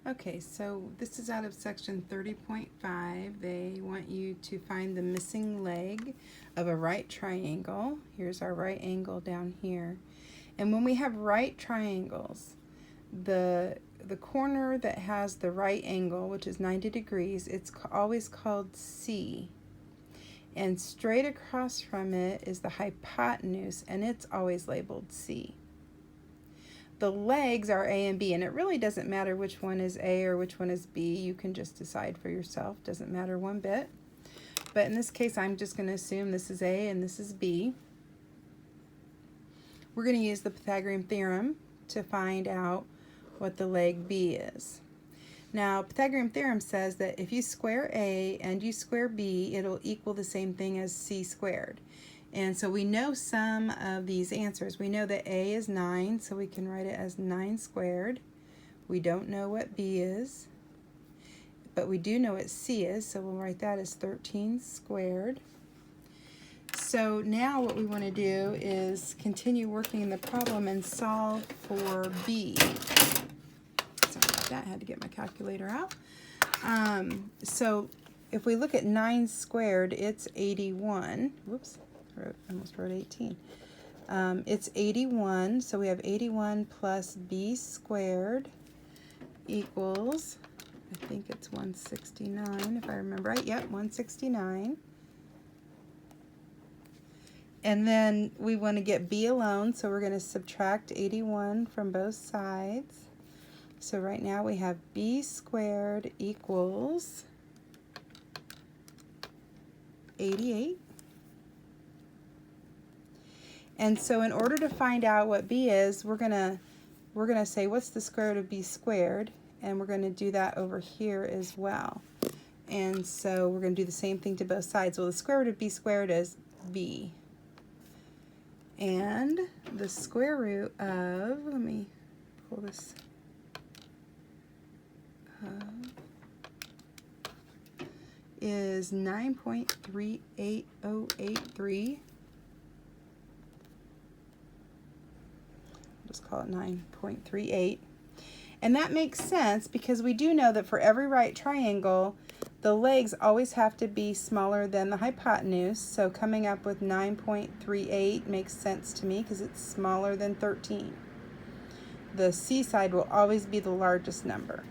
Okay, so this is out of section 30.5. They want you to find the missing leg of a right triangle. Here's our right angle down here. And when we have right triangles, the corner that has the right angle, which is 90 degrees, it's always called C. And straight across from it is the hypotenuse, and it's always labeled C. The legs are A and B, and it really doesn't matter which one is A or which one is B. You can just decide for yourself. Doesn't matter one bit. But in this case, I'm just going to assume this is A and this is B. We're going to use the Pythagorean theorem to find out what the leg B is. Now, Pythagorean theorem says that if you square A and you square B, it'll equal the same thing as C squared. And so we know some of these answers. We know that A is 9, so we can write it as 9 squared. We don't know what B is, but we do know what C is, so we'll write that as 13 squared. So now what we want to do is continue working the problem and solve for B. Sorry about that, I had to get my calculator out. So if we look at 9 squared, it's 81. Whoops. I almost wrote 18. It's 81, so we have 81 plus b squared equals, I think it's 169 if I remember right. Yep, 169. And then we want to get b alone, so we're going to subtract 81 from both sides. So right now we have b squared equals 88. And so in order to find out what b is, we're gonna say what's the square root of b squared, and we're gonna do that over here as well. And so we're gonna do the same thing to both sides. Well, the square root of b squared is b. And the square root of, let me pull this up, is 9.38083. Just call it 9.38. And that makes sense because we do know that for every right triangle, the legs always have to be smaller than the hypotenuse. So coming up with 9.38 makes sense to me because it's smaller than 13. The C side will always be the largest number.